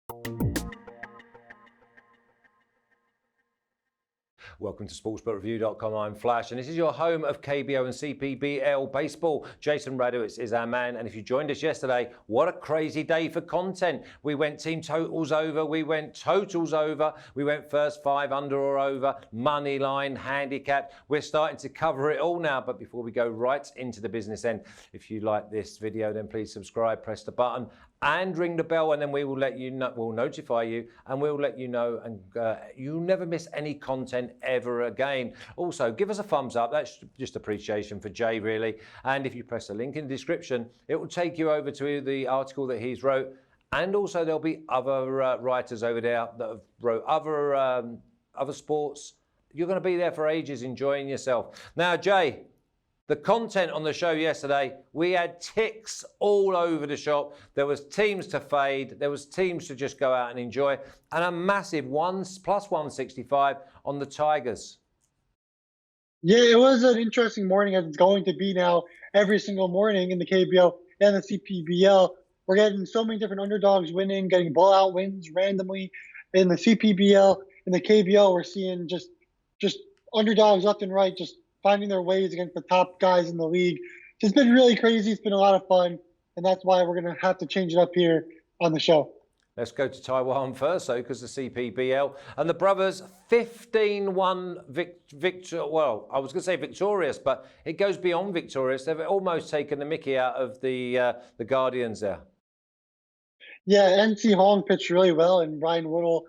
Welcome to sportsbookreview.com. I'm Flash, and this is your home of KBO and CPBL baseball. Jason Radowitz is our man, and if you joined us yesterday, what a crazy day for content. We went team totals over, we went totals over, we went first five under or over, money line, handicap. We're starting to cover it all now, but before we go right into the business end, if you like this video, then please subscribe, press the button, and ring the bell, and then we will let you know, we'll notify you, and we'll let you know, and you'll never miss any content ever again. Also, give us a thumbs up. That's just appreciation for Jay, really. And if you press the link in the description, it will take you over to the article that he's wrote. And also, there'll be other writers over there that have wrote other sports. You're going to be there for ages enjoying yourself. Now, Jay, the content on the show yesterday, we had ticks all over the shop. There was teams to fade. There was teams to just go out and enjoy. And a massive plus 165 on the Tigers. Yeah, it was an interesting morning, as it's going to be now every single morning in the KBO and the CPBL. We're getting so many different underdogs winning, getting blowout wins randomly. In the CPBL and the KBO, we're seeing just underdogs left and right, just finding their ways against the top guys in the league. It's been really crazy. It's been a lot of fun, and that's why we're going to have to change it up here on the show. Let's go to Taiwan first, though, because the CPBL and the brothers 15-1 victor. Well, I was going to say victorious, but it goes beyond victorious. They've almost taken the mickey out of the Guardians there. Yeah, NC Hong pitched really well, and Ryan Woodall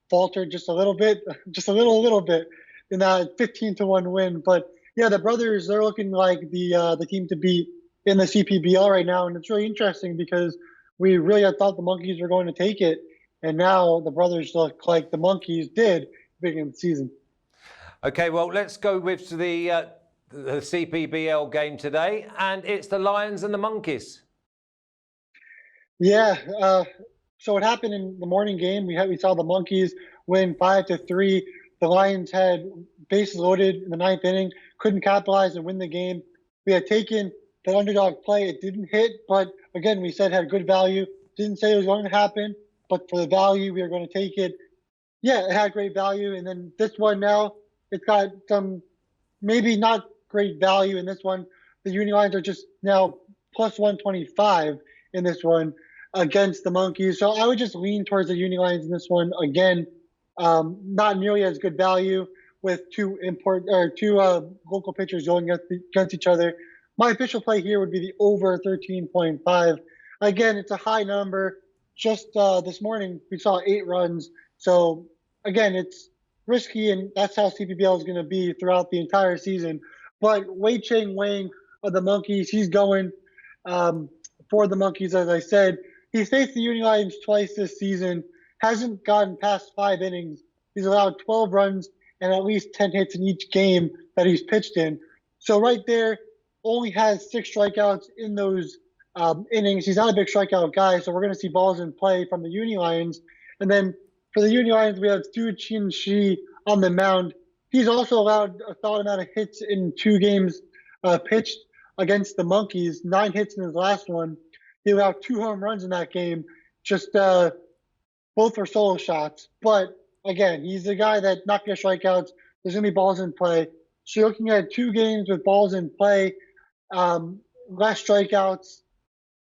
faltered just a little bit, just a little bit in that 15-1 win. But yeah, the brothers, they're looking like the team to beat in the CPBL right now, and it's really interesting because we really had thought the Monkeys were going to take it, and now the brothers look like the Monkeys did beginning of the season. Okay, well, let's go with the CPBL game today, and it's the Lions and the Monkeys. Yeah, so what happened in the morning game, we saw the Monkeys win 5-3. The Lions had bases loaded in the ninth inning, couldn't capitalize and win the game. We had taken the underdog play. It didn't hit, but again, we said had good value. Didn't say it was going to happen, but for the value, we are going to take it. Yeah, it had great value. And then this one now, it's got some maybe not great value in this one. The Uni Lions are just now plus 125 in this one against the Monkeys. So I would just lean towards the Uni Lions in this one. Again, not nearly as good value with two local pitchers going against each other. My official play here would be the over 13.5. Again, it's a high number. Just this morning, we saw 8 runs. So, again, it's risky, and that's how CPBL is going to be throughout the entire season. But Wei Cheng Wang of the Monkeys, he's going for the Monkeys, as I said. He's faced the Uni Lions twice this season, hasn't gotten past 5 innings. He's allowed 12 runs and at least 10 hits in each game that he's pitched in. So right there, only has 6 strikeouts in those innings. He's not a big strikeout guy, so we're going to see balls in play from the Uni Lions. And then for the Uni Lions, we have Stu Chin Shi on the mound. He's also allowed a solid amount of hits in 2 games pitched against the Monkeys, 9 hits in his last one. He allowed 2 home runs in that game, just both were solo shots. But again, he's the guy that not going to strikeouts. There's going to be balls in play. So you're looking at 2 games with balls in play, less strikeouts.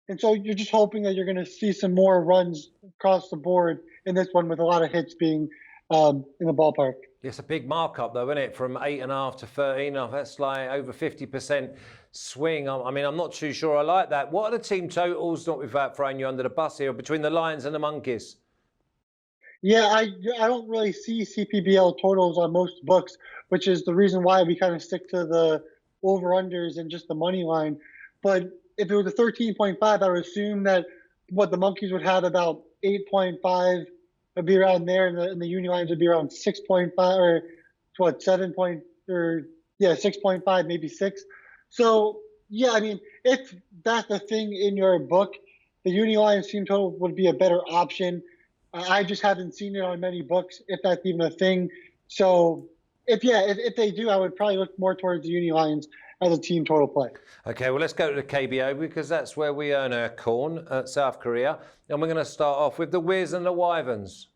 And so you're just hoping that you're going to see some more runs across the board in this one with a lot of hits being in the ballpark. It's a big markup, though, isn't it? From 8.5 to 13.5. That's like over 50% swing. I mean, I'm not too sure I like that. What are the team totals, not without throwing you under the bus here, between the Lions and the Monkeys? Yeah, I don't really see CPBL totals on most books, which is the reason why we kind of stick to the over-unders and just the money line. But if it was a 13.5, I would assume that what the Monkeys would have about 8.5 would be around there, and the Uni Lions would be around 6.5 or what 6.5, maybe 6. So yeah, I mean, if that's the thing in your book, the Uni Lions team total would be a better option. I just haven't seen it on many books, if that's even a thing. So if they do, I would probably look more towards the Uni Lions as a team total play. Okay, well, let's go to the KBO because that's where we earn our corn at South Korea. And we're going to start off with the Wiz and the Wyverns.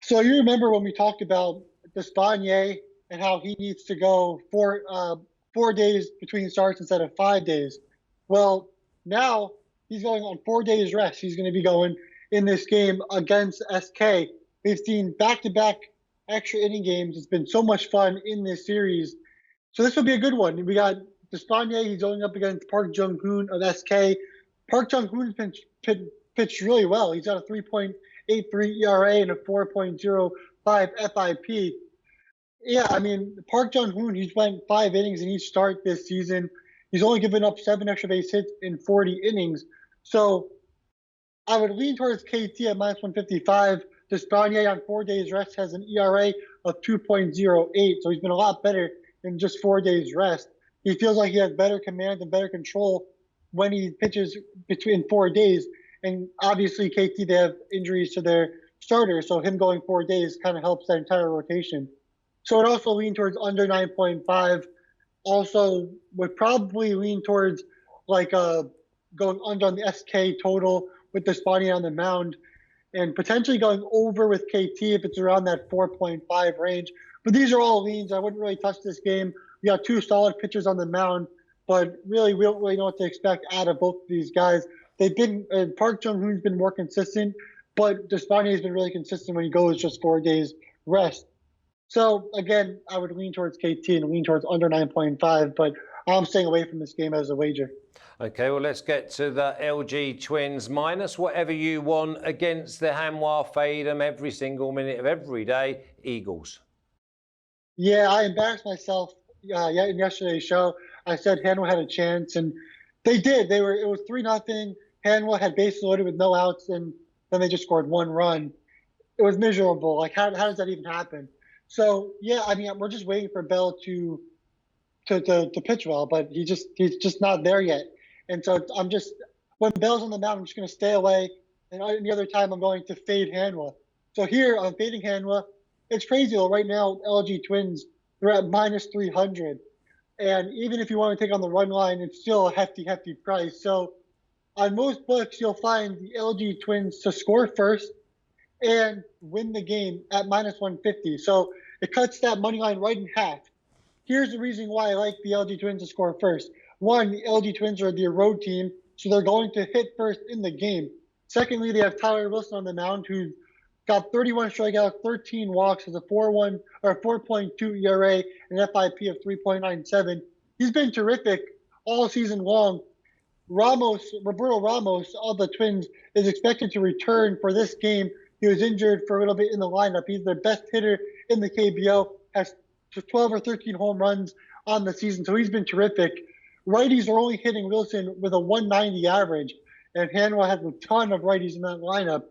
So you remember when we talked about Despaigne and how he needs to go 4 days between starts instead of 5 days. Well, now he's going on 4 days rest. He's going to be going in this game against SK. We've seen back-to-back extra inning games. It's been so much fun in this series. So this will be a good one. We got Despaigne. He's going up against Park Jung-hoon of SK. Park Jung-hoon's been pitched really well. He's got a 3.83 ERA and a 4.05 FIP. Yeah, I mean, Park Jung-hoon, he's went 5 innings in each start this season. He's only given up 7 extra base hits in 40 innings. So I would lean towards KT at minus 155. Despaigne on 4 days rest has an ERA of 2.08. So he's been a lot better than just 4 days rest. He feels like he has better command and better control when he pitches between 4 days. And obviously KT, they have injuries to their starters. So him going 4 days kind of helps that entire rotation. So it also lean towards under 9.5. Also would probably lean towards like going under on the SK total with Despaigne on the mound, and potentially going over with KT if it's around that 4.5 range. But these are all leans. I wouldn't really touch this game. We got 2 solid pitchers on the mound, but really we don't really know what to expect out of both of these guys. They've been Park Jung-hoon's been more consistent, but Despaigne has been really consistent when he goes just 4 days rest. So again, I would lean towards KT and lean towards under 9.5, but I'm staying away from this game as a wager. Okay, well, let's get to the LG Twins minus whatever you want against the Hanwha Fadem every single minute of every day, Eagles. Yeah, I embarrassed myself in yesterday's show. I said Hanwha had a chance, and they did. It was 3-0. Hanwha had bases loaded with no outs, and then they just scored 1 run. It was miserable. Like, how does that even happen? So yeah, I mean, we're just waiting for Bell to pitch well, but he's just not there yet. And so when Bell's on the mound, I'm just going to stay away. And any other time, I'm going to fade Hanwha. So here, I'm fading Hanwha. It's crazy though. Right now, LG Twins, they're at minus 300. And even if you want to take on the run line, it's still a hefty price. So on most books, you'll find the LG Twins to score first and win the game at minus 150. So it cuts that money line right in half. Here's the reason why I like the LG Twins to score first. One, the LG Twins are the road team, so they're going to hit first in the game. Secondly, they have Tyler Wilson on the mound, who's got 31 strikeouts, 13 walks, has a 4.2 ERA, and an FIP of 3.97. He's been terrific all season long. Roberto Ramos of the Twins is expected to return for this game. He was injured for a little bit in the lineup. He's their best hitter in the KBO, has 12 or 13 home runs on the season, so he's been terrific. Righties are only hitting Wilson with a 190 average, and Hanwha has a ton of righties in that lineup.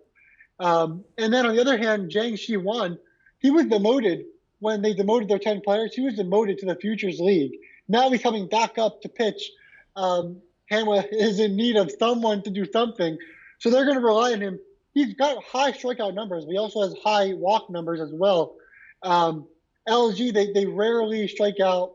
And then on the other hand, Jang Shi-wan, he was demoted when they demoted their 10 players. He was demoted to the Futures League. Now he's coming back up to pitch. Hanwha is in need of someone to do something, so they're going to rely on him. He's got high strikeout numbers, but he also has high walk numbers as well. LG, they rarely strike out,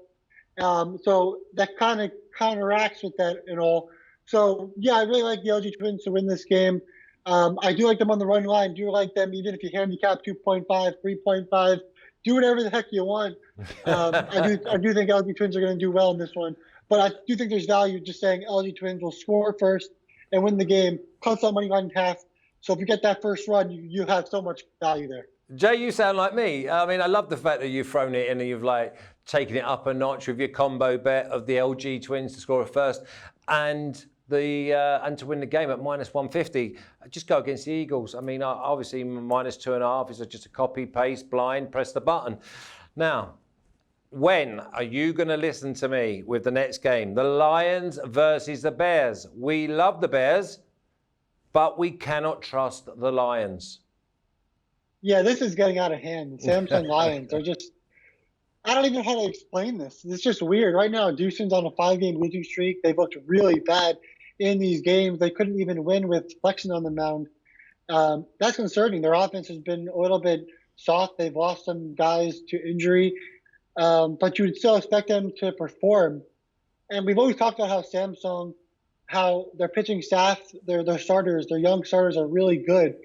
so that kind of counteracts with that and all. So, yeah, I really like the LG Twins to win this game. I do like them on the run line. Do like them even if you handicap 2.5, 3.5. Do whatever the heck you want. I do think LG Twins are going to do well in this one. But I do think there's value just saying LG Twins will score first and win the game, cuts that money line in half. So if you get that first run, you have so much value there. Jay, you sound like me. I mean, I love the fact that you've thrown it in and you've like taken it up a notch with your combo bet of the LG Twins to score a first and to win the game at minus 150. Just go against the Eagles. I mean, obviously minus 2.5 is just a copy, paste, blind, press the button. Now, when are you going to listen to me with the next game? The Lions versus the Bears. We love the Bears, but we cannot trust the Lions. Yeah, this is getting out of hand. The Samsung Lions are just, I don't even know how to explain this. It's just weird. Right now, Doosan's on a 5-game losing streak. They've looked really bad in these games. They couldn't even win with Flexen on the mound. That's concerning. Their offense has been a little bit soft. They've lost some guys to injury. but you would still expect them to perform. And we've always talked about how Samsung, how their pitching staff, their starters, their young starters are really good.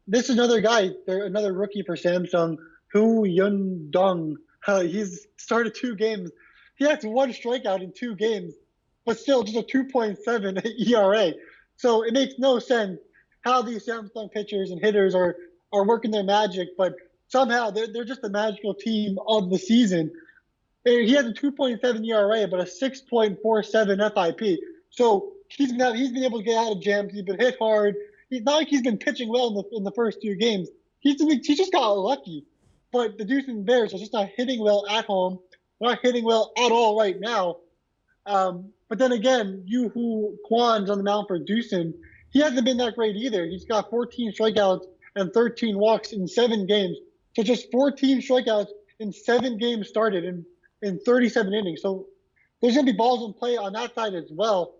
This is another guy, another rookie for Samsung, Hu Yun Dong. He's started 2 games. He has 1 strikeout in 2 games, but still just a 2.7 ERA. So it makes no sense how these Samsung pitchers and hitters are working their magic, but somehow they're just the magical team of the season. He has a 2.7 ERA, but a 6.47 FIP. So he's been able to get out of jams. He's been hit hard. He's not like he's been pitching well in the first 2 games. He just got lucky. But the Doosan Bears are just not hitting well at home. They're not hitting well at all right now. But then again, Yu-Hoo Kwan's on the mound for Doosan. He hasn't been that great either. He's got 14 strikeouts and 13 walks in 7 games. So just 14 strikeouts in 7 games started in 37 innings. So there's going to be balls in play on that side as well.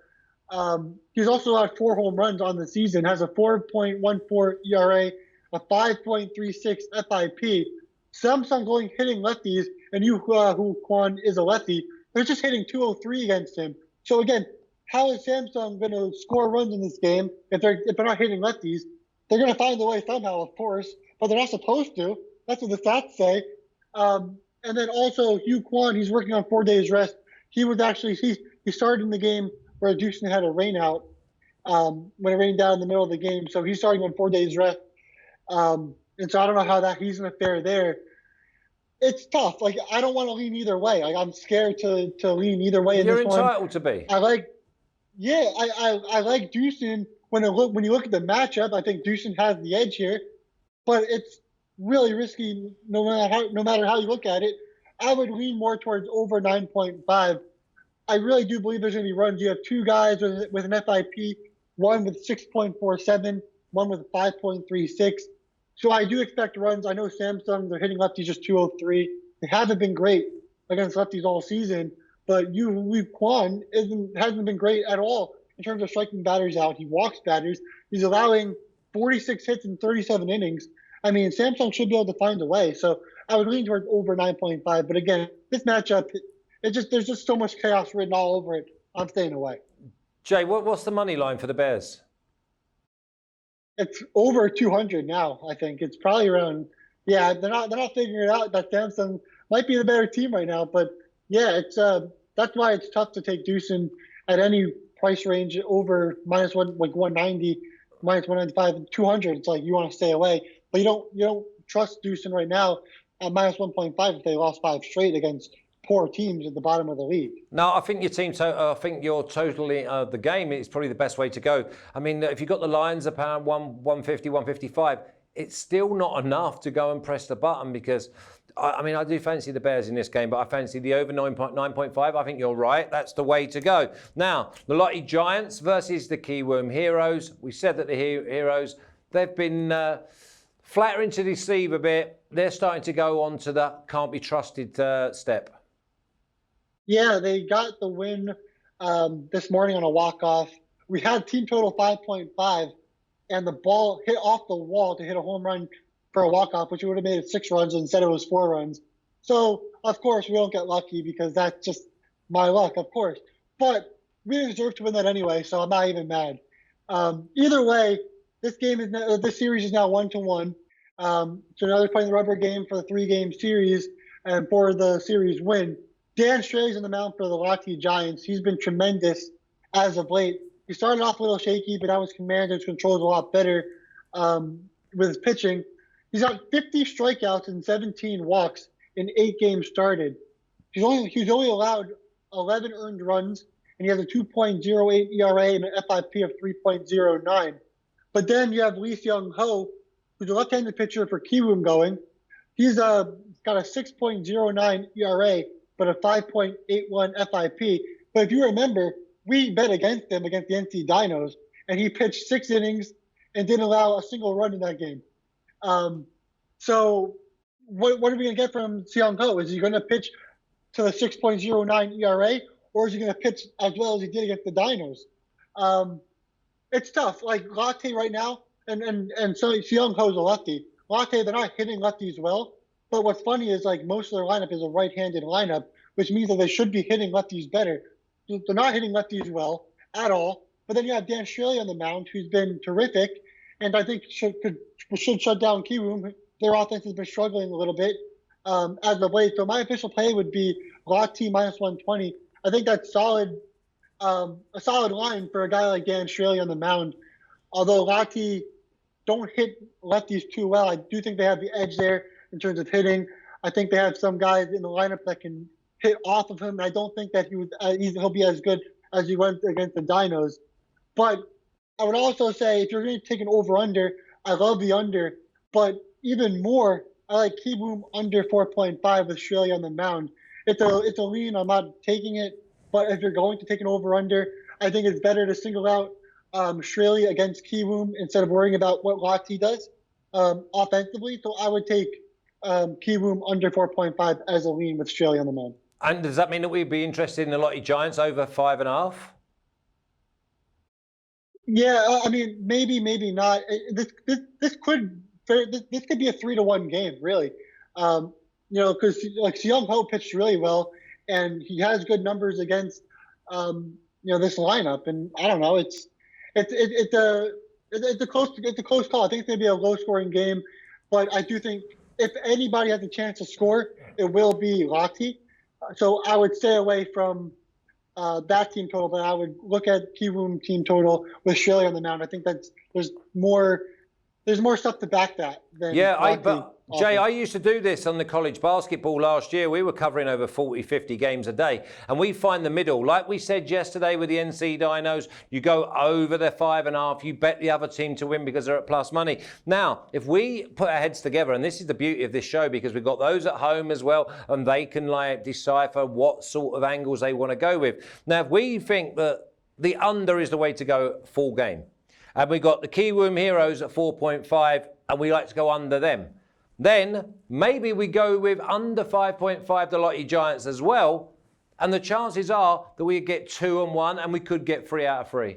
He's also allowed 4 home runs on the season, has a 4.14 ERA, a 5.36 FIP. Samsung going hitting lefties, and Yu-Hoo Kwan is a lefty. They're just hitting 203 against him. So again, how is Samsung going to score runs in this game if they're not hitting lefties? They're going to find a way somehow, of course, but they're not supposed to. That's what the stats say. And then also Yu Kwan, he's working on 4 days rest. He started in the game where Doosan had a rain out when it rained down in the middle of the game. So he's starting on 4 days rest. And so I don't know how he's going to fare there. It's tough. Like, I don't want to lean either way. Like, I'm scared to lean either way in this one. You're entitled to be. I like Doosan. When you look at the matchup, I think Doosan has the edge here, but it's really risky no matter how you look at it. I would lean more towards over 9.5. I really do believe there's going to be runs. You have 2 guys with an FIP, one with 6.47, one with 5.36. So I do expect runs. I know Samsung, they're hitting lefties just 203. They haven't been great against lefties all season, but Yu Kwan hasn't been great at all in terms of striking batters out. He walks batters. He's allowing 46 hits in 37 innings. I mean, Samsung should be able to find a way. So I would lean towards over 9.5. But again, this matchup, there's just so much chaos written all over it. I'm staying away. Jay, what's the money line for the Bears? It's over 200 now. I think it's probably around. Yeah, they're not figuring it out that Samsung might be the better team right now. But yeah, it's that's why it's tough to take Doosan at any price range over -1, like 190, -195, 200. It's like you want to stay away, but you don't trust Doosan right now at -1.5 if they lost 5 straight against poor teams at the bottom of the league. No, I think I think you're totally the game is probably the best way to go. I mean, if you've got the Lions at pound 150, 155, it's still not enough to go and press the button because, I do fancy the Bears in this game, but I fancy the over 9.5. I think you're right. That's the way to go. Now, the Lotte Giants versus the Kiwoom Heroes. We said that the Heroes, they've been flattering to deceive a bit. They're starting to go on to the can't be trusted step. Yeah, they got the win this morning on a walk-off. We had team total 5.5, and the ball hit off the wall to hit a home run for a walk-off, which would have made it 6 runs, and instead it was 4 runs. So, of course, we don't get lucky because that's just my luck, of course. But we didn't deserve to win that anyway, so I'm not even mad. Either way, this series is now 1-1. So now they're playing the rubber game for the 3-game series and for the series win. Dan Stray's on the mound for the Lotte Giants. He's been tremendous as of late. He started off a little shaky, but now his command and his control is a lot better with his pitching. He's got 50 strikeouts and 17 walks in 8 games started. He's only allowed 11 earned runs, and he has a 2.08 ERA and an FIP of 3.09. But then you have Lee Seung-ho, who's a left-handed pitcher for Kiwoom going. He's got a 6.09 ERA, but a 5.81 FIP. But if you remember, we bet against him against the NC Dinos, and he pitched 6 innings and didn't allow a single run in that game. So what are we going to get from Seung-ho? Is he going to pitch to the 6.09 ERA, or is he going to pitch as well as he did against the Dinos? It's tough. Like Lotte right now, and so Seung-ho's a lefty. Lotte, they're not hitting lefties well, But what's funny is like most of their lineup is a right-handed lineup, which means that they should be hitting lefties better. They're not hitting lefties well at all. But then you have Dan Shirley on the mound, who's been terrific, and I think should shut down Kiwoom. Their offense has been struggling a little bit as of late. So my official play would be Lotte minus 120. I think that's solid, a solid line for a guy like Dan Shirley on the mound. Although Lotte don't hit lefties too well, I do think they have the edge there in terms of hitting. I think they have some guys in the lineup that can hit off of him. I don't think that he'll be as good as he went against the Dinos. But I would also say if you're going to take an over-under, I love the under. But even more, I like Kiwoom under 4.5 with Shirley on the mound. It's a lean. I'm not taking it. But if you're going to take an over-under, I think it's better to single out Shirley against Kiwoom instead of worrying about what Lotte does offensively. So I would take Kiwoom under 4.5 as a lean with Shirley on the mound. And does that mean that we'd be interested in the Lotte Giants over 5.5? Yeah, I mean, maybe not. This could be a 3-1 game, really. Because like Seong Ho pitched really well, and he has good numbers against this lineup. And I don't know, it's a close call. I think it's going to be a low scoring game, but I do think if anybody has a chance to score, it will be Lotte. So I would stay away from that team total, but I would look at Kiwoom team total with Shirley on the mound. I think there's more stuff to back that than Jay, I used to do this on the college basketball last year. We were covering over 40, 50 games a day, and we find the middle. Like we said yesterday with the NC Dinos, you go over the 5.5, you bet the other team to win because they're at plus money. Now, if we put our heads together, and this is the beauty of this show, because we've got those at home as well, and they can decipher what sort of angles they want to go with. Now, if we think that the under is the way to go full game, and we got the Kiwoom Heroes at 4.5, and we like to go under them, then maybe we go with under 5.5 the Lotte Giants as well, and the chances are that we get 2-1 and we could get 3 out of 3.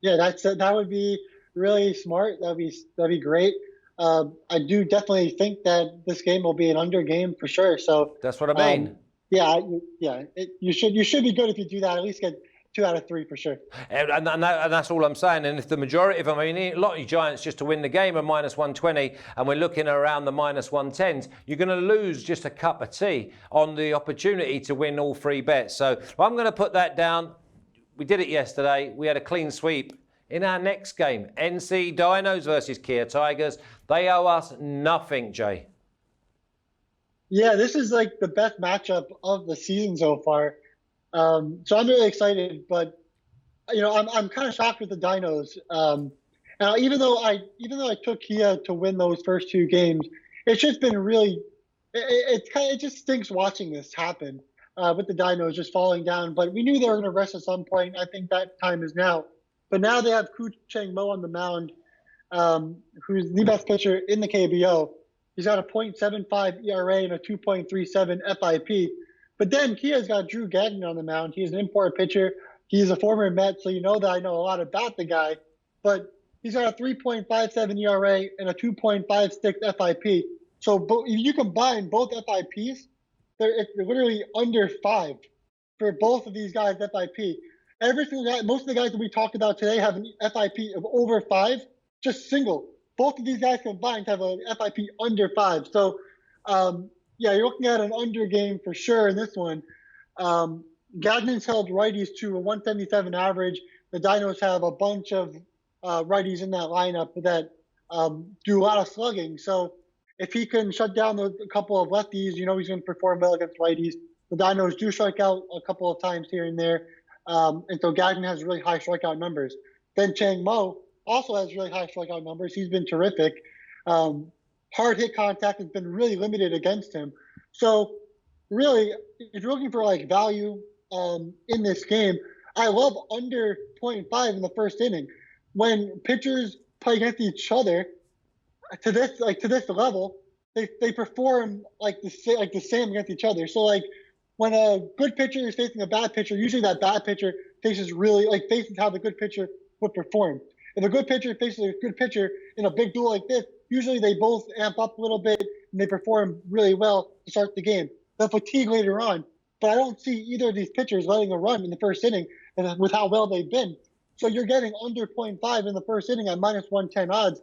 Yeah, that would be really smart. That'd be great. I do definitely think that this game will be an under game for sure. So that's what I mean. You should be good if you do that. At least get 2 out of 3 for sure. And that's all I'm saying. And if the majority of them, I mean, Lotte Giants just to win the game are minus 120, and we're looking around the minus 110s, you're going to lose just a cup of tea on the opportunity to win all 3 bets. So I'm going to put that down. We did it yesterday. We had a clean sweep. In our next game, NC Dinos versus Kia Tigers. They owe us nothing, Jay. Yeah, this is like the best matchup of the season so far. So I'm really excited, but I'm kind of shocked with the Dinos. Even though I took Kia to win those first 2 games, it's just been really it just stinks watching this happen with the Dinos just falling down. But we knew they were going to rest at some point. I think that time is now. But now they have Koo Chang Mo on the mound, who's the best pitcher in the KBO. He's got a .75 ERA and a 2.37 FIP. But then Kia's got Drew Gagnon on the mound. He's an import pitcher. He's a former Met, so you know that I know a lot about the guy. But he's got a 3.57 ERA and a 2.56 FIP. So if you combine both FIPs, they're literally under 5 for both of these guys' FIP. Every single guy, most of the guys that we talked about today have an FIP of over 5, just single. Both of these guys combined have a FIP under 5. So, yeah, you're looking at an under game for sure in this one. Gagnon's held righties to a 177 average. The Dinos have a bunch of righties in that lineup that do a lot of slugging. So if he can shut down a couple of lefties, he's going to perform well against righties. The Dinos do strike out a couple of times here and there. And so Gagnon has really high strikeout numbers. Then Chang Mo also has really high strikeout numbers. He's been terrific. Hard hit contact has been really limited against him. So really, if you're looking for like value in this game, I love under 0.5 in the first inning. When pitchers play against each other to this level, they perform like the same against each other. So like when a good pitcher is facing a bad pitcher, usually that bad pitcher faces how the good pitcher would perform. If a good pitcher faces a good pitcher in a big duel like this, usually they both amp up a little bit and they perform really well to start the game. They'll fatigue later on. But I don't see either of these pitchers letting a run in the first inning with how well they've been. So you're getting under 0.5 in the first inning at minus 110 odds.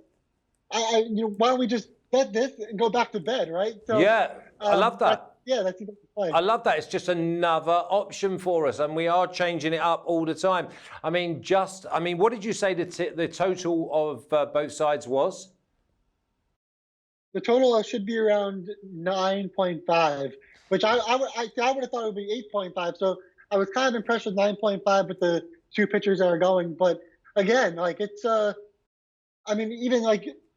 Why don't we just bet this and go back to bed, right? So, yeah, I love that. That's the play. I love that. It's just another option for us, and we are changing it up all the time. I mean, what did you say the total of both sides was? The total should be around 9.5, which I would have thought it would be 8.5. So I was kind of impressed with 9.5 with the two pitchers that are going. But again, like it's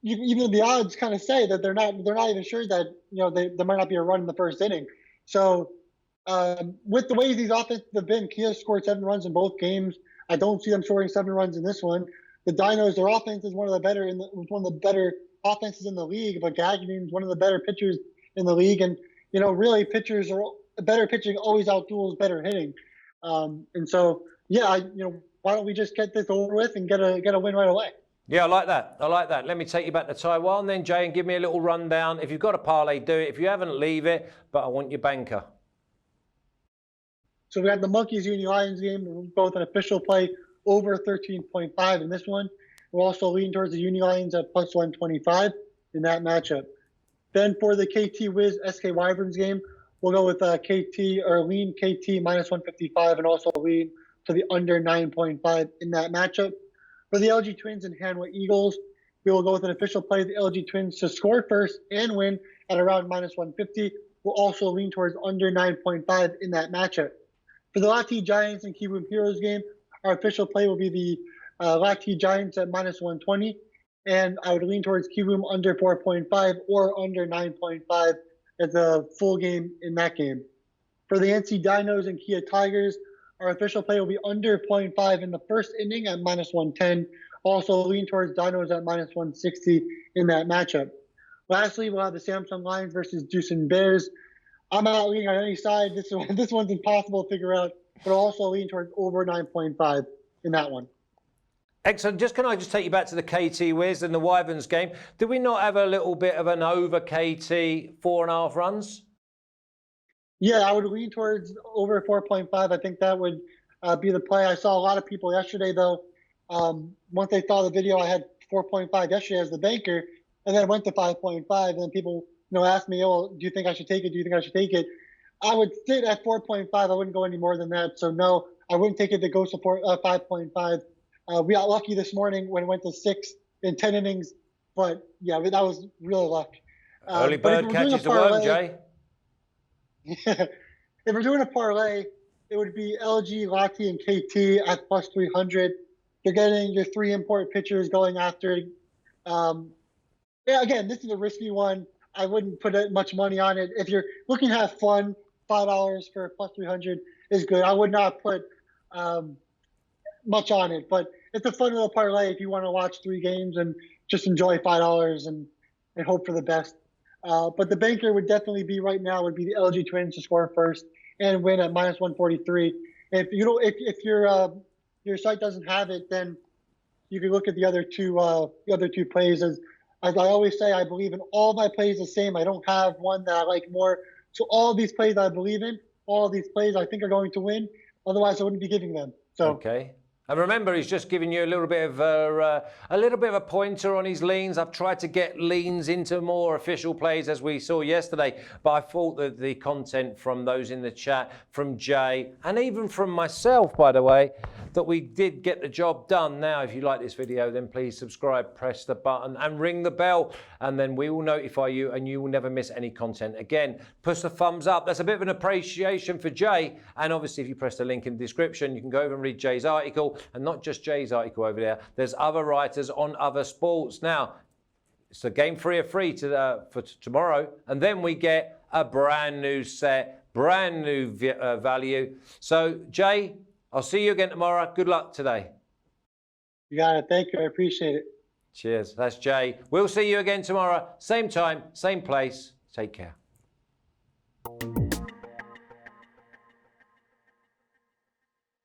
even the odds kind of say that they're not even sure that there might not be a run in the first inning. So with the way these offenses have been, Kia scored 7 runs in both games. I don't see them scoring 7 runs in this one. The Dinos, their offense is one of the better offenses in the league. But Gagnon is one of the better pitchers in the league, and really pitchers are better pitching always outduels better hitting. And so why don't we just get this over with and get a win right away? Yeah, I like that. Let me take you back to Taiwan then, Jay, and give me a little rundown. If you've got a parlay, do it. If you haven't, leave it. But I want your banker. So we have the Monkeys Uni Lions game. We're both an official play over 13.5 in this one. We're also leaning towards the Uni Lions at plus 125 in that matchup. Then for the KT Wiz SK Wyverns game, we'll go with lean KT minus 155 and also lean to the under 9.5 in that matchup. For the LG Twins and Hanwha Eagles, we will go with an official play, the LG Twins to score first and win at around minus 150. We'll also lean towards under 9.5 in that matchup. For the Lotte Giants and Kiwoom Heroes game, our official play will be the Lotte Giants at minus 120. And I would lean towards Kiwoom under 4.5 or under 9.5 as a full game in that game. For the NC Dinos and Kia Tigers, our official play will be under 0.5 in the first inning at minus 110. Also lean towards Dinos at minus 160 in that matchup. Lastly, we'll have the Samsung Lions versus Doosan Bears. I'm not leaning on any side. This one's impossible to figure out, but I'll also lean towards over 9.5 in that one. Excellent. Can I just take you back to the KT Wiz and the Wyverns game? Did we not have a little bit of an over KT 4.5 runs? Yeah, I would lean towards over 4.5. I think that would be the play. I saw a lot of people yesterday, though. Once they saw the video, I had 4.5 yesterday as the banker, and then I went to 5.5. And then people, asked me, "Oh, do you think I should take it? Do you think I should take it?" I would sit at 4.5. I wouldn't go any more than that. So no, I wouldn't take it to go support 5.5. We got lucky this morning when it went to 6 in 10 innings, but yeah, that was real luck. Early bird catches the worm, Jay. If we're doing a parlay, it would be LG, Lotte, and KT at plus 300. You're getting your 3 import pitchers going after. Again, this is a risky one. I wouldn't put much money on it. If you're looking to have fun, $5 for plus 300 is good. I would not put much on it, but it's a fun little parlay if you want to watch 3 games and just enjoy $5 and hope for the best. But the banker would definitely be right now would be the LG Twins to score first and win at minus 143. If your site doesn't have it, then you can look at the other two plays. As I always say, I believe in all my plays the same. I don't have one that I like more. So all these plays I believe in, all these plays I think are going to win. Otherwise, I wouldn't be giving them. So okay. And remember, he's just giving you a little bit of a pointer on his leans. I've tried to get leans into more official plays as we saw yesterday, but I thought that the content from those in the chat, from Jay, and even from myself, by the way, that we did get the job done. Now, if you like this video, then please subscribe, press the button, and ring the bell, and then we will notify you, and you will never miss any content again. Push the thumbs up. That's a bit of an appreciation for Jay, and obviously, if you press the link in the description, you can go over and read Jay's article. And not just Jay's article over there. There's other writers on other sports. Now, it's a game free for tomorrow. And then we get a brand new set, brand new value. So, Jay, I'll see you again tomorrow. Good luck today. You got it. Thank you. I appreciate it. Cheers. That's Jay. We'll see you again tomorrow. Same time, same place. Take care.